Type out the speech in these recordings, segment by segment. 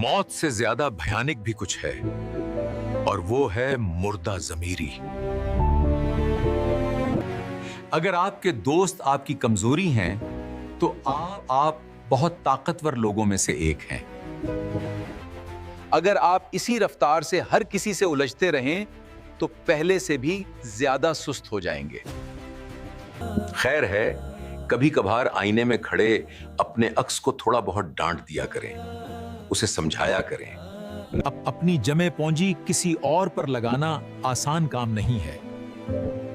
मौत से ज्यादा भयानक भी कुछ है और वो है मुर्दा ज़मीरी। अगर आपके दोस्त आपकी कमजोरी हैं तो आप बहुत ताकतवर लोगों में से एक हैं। अगर आप इसी रफ्तार से हर किसी से उलझते रहें तो पहले से भी ज्यादा सुस्त हो जाएंगे। खैर है, कभी कभार आईने में खड़े अपने अक्स को थोड़ा बहुत डांट दिया करें, उसे समझाया करें। अब अपनी जमे पूंजी किसी और पर लगाना आसान काम नहीं है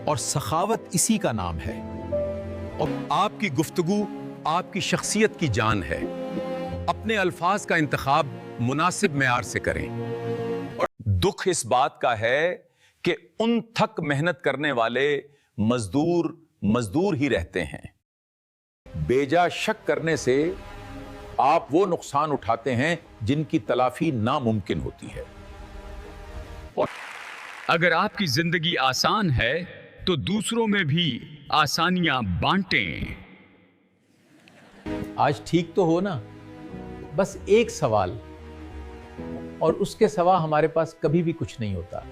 और सखावत इसी का नाम है। और आपकी गुफ्तगू आपकी शख्सियत की जान है। अपने अल्फाज का इंतखाब मुनासिब मेयार से करें। और दुख इस बात का है कि उन थक मेहनत करने वाले मजदूर ही रहते हैं। बेजा शक करने से आप वो नुकसान उठाते हैं जिनकी तलाफी नामुमकिन होती है। अगर आपकी जिंदगी आसान है तो दूसरों में भी आसानियां बांटें। आज ठीक तो हो ना? बस एक सवाल, और उसके सिवा हमारे पास कभी भी कुछ नहीं होता।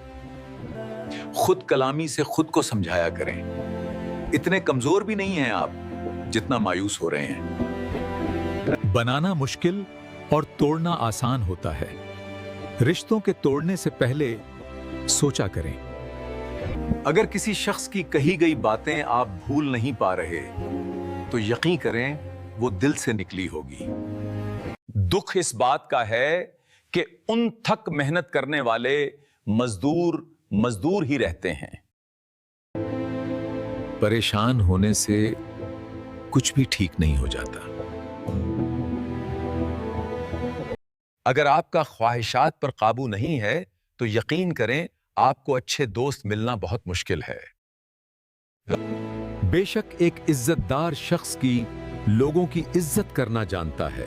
खुद कलामी से खुद को समझाया करें। इतने कमजोर भी नहीं हैं आप जितना मायूस हो रहे हैं। बनाना मुश्किल और तोड़ना आसान होता है। रिश्तों के तोड़ने से पहले सोचा करें। अगर किसी शख्स की कही गई बातें आप भूल नहीं पा रहे तो यकीन करें वो दिल से निकली होगी। दुख इस बात का है कि उन थक मेहनत करने वाले मजदूर ही रहते हैं। परेशान होने से कुछ भी ठीक नहीं हो जाता। अगर आपका ख्वाहिशात पर काबू नहीं है तो यकीन करें आपको अच्छे दोस्त मिलना बहुत मुश्किल है। बेशक एक इज्जतदार शख्स की लोगों की इज्जत करना जानता है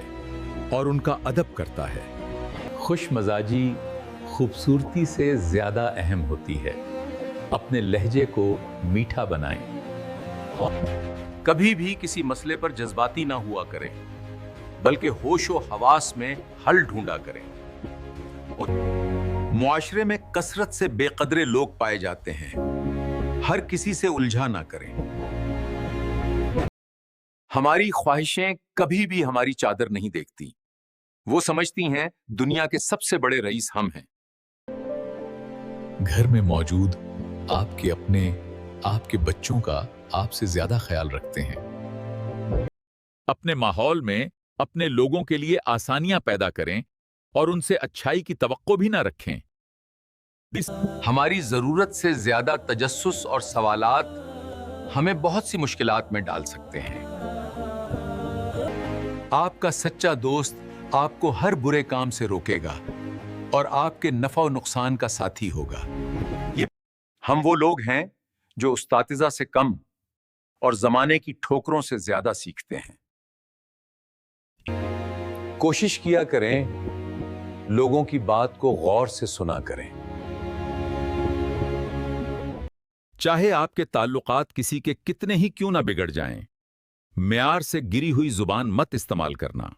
और उनका अदब करता है। खुश मजाजी खूबसूरती से ज्यादा अहम होती है। अपने लहजे को मीठा बनाएं। कभी भी किसी मसले पर जज्बाती ना हुआ करें, बल्कि होशो हवास में हल ढूंढा करें। मुआशरे में कसरत से बेकदरे लोग पाए जाते हैं। हर किसी से उलझा ना करें। हमारी ख्वाहिशें कभी भी हमारी चादर नहीं देखती। वो समझती हैं दुनिया के सबसे बड़े रईस हम हैं। घर में मौजूद आपके अपने, आपके बच्चों का आपसे ज्यादा ख्याल रखते हैं। अपने माहौल में अपने लोगों के लिए आसानियां पैदा करें और उनसे अच्छाई की तवक्को भी ना रखें। हमारी जरूरत से ज्यादा तजस्सुस और सवालात हमें बहुत सी मुश्किलात में डाल सकते हैं। आपका सच्चा दोस्त आपको हर बुरे काम से रोकेगा और आपके नफा और नुकसान का साथी होगा। हम वो लोग हैं जो उस्तातिज़ा से कम और जमाने की ठोकरों से ज्यादा सीखते हैं। कोशिश किया करें लोगों की बात को गौर से सुना करें। चाहे आपके ताल्लुकात किसी के कितने ही क्यों ना बिगड़ जाएं, म्यार से गिरी हुई जुबान मत इस्तेमाल करना।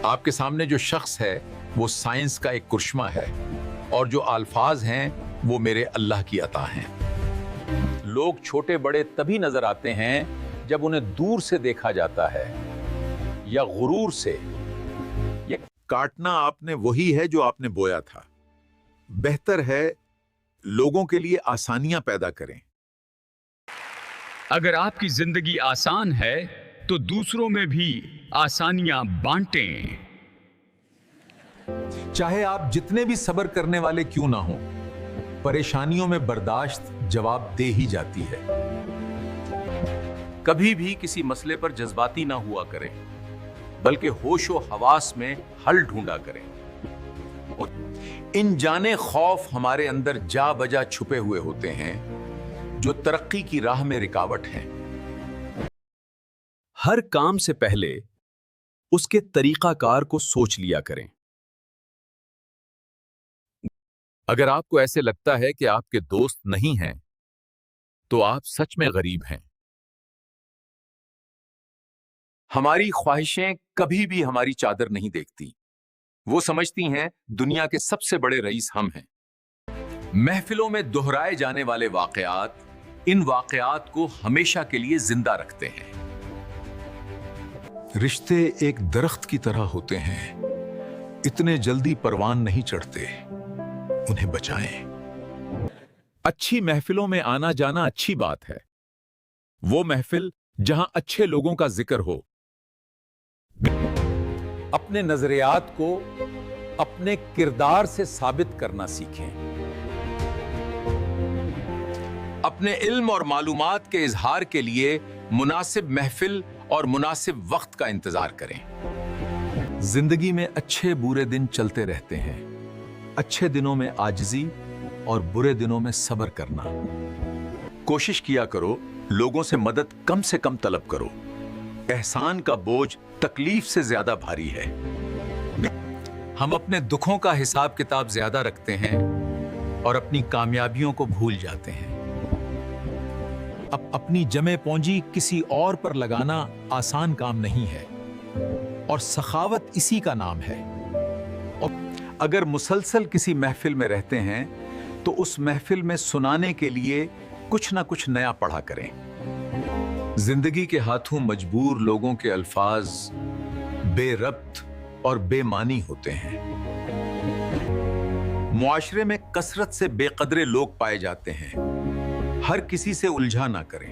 आपके सामने जो शख्स है वो साइंस का एक कुर्शमा है और जो अल्फाज हैं वो मेरे अल्लाह की अता हैं। लोग छोटे बड़े तभी नजर आते हैं जब उन्हें दूर से देखा जाता है या गुरूर से। ये काटना आपने वही है जो आपने बोया था। बेहतर है लोगों के लिए आसानियां पैदा करें। अगर आपकी जिंदगी आसान है तो दूसरों में भी आसानियां बांटें। चाहे आप जितने भी सब्र करने वाले क्यों ना हो, परेशानियों में बर्दाश्त जवाब दे ही जाती है। कभी भी किसी मसले पर जज्बाती ना हुआ करें, बल्कि होशो हवास में हल ढूंढा करें। इन जाने खौफ हमारे अंदर जा बजा छुपे हुए होते हैं जो तरक्की की राह में रुकावट हैं। हर काम से पहले उसके तरीकाकार को सोच लिया करें। अगर आपको ऐसे लगता है कि आपके दोस्त नहीं हैं, तो आप सच में गरीब हैं। हमारी ख्वाहिशें कभी भी हमारी चादर नहीं देखती। वो समझती हैं दुनिया के सबसे बड़े रईस हम हैं। महफिलों में दोहराए जाने वाले वाकयात इन वाकयात को हमेशा के लिए जिंदा रखते हैं। रिश्ते एक दरख्त की तरह होते हैं, इतने जल्दी परवान नहीं चढ़ते, उन्हें बचाएं। अच्छी महफिलों में आना जाना अच्छी बात है, वो महफिल जहां अच्छे लोगों का जिक्र हो। अपने नजरियात को अपने किरदार से साबित करना सीखें। अपने इल्म और मालूमात के इजहार के लिए मुनासिब महफिल और मुनासिब वक्त का इंतजार करें। जिंदगी में अच्छे बुरे दिन चलते रहते हैं, अच्छे दिनों में आजिजी और बुरे दिनों में सब्र करना। कोशिश किया करो लोगों से मदद कम से कम तलब करो। एहसान का बोझ तकलीफ से ज्यादा भारी है। हम अपने दुखों का हिसाब किताब ज्यादा रखते हैं और अपनी कामयाबियों को भूल जाते हैं। अब अपनी जमे पूंजी किसी और पर लगाना आसान काम नहीं है और सखावत इसी का नाम है। और अगर मुसलसल किसी महफिल में रहते हैं तो उस महफिल में सुनाने के लिए कुछ ना कुछ नया पढ़ा करें। जिंदगी के हाथों मजबूर लोगों के अल्फाज बेरब्त और बेमानी होते हैं। मुआशरे में कसरत से बेकदरे लोग पाए जाते हैं। हर किसी से उलझा ना करें।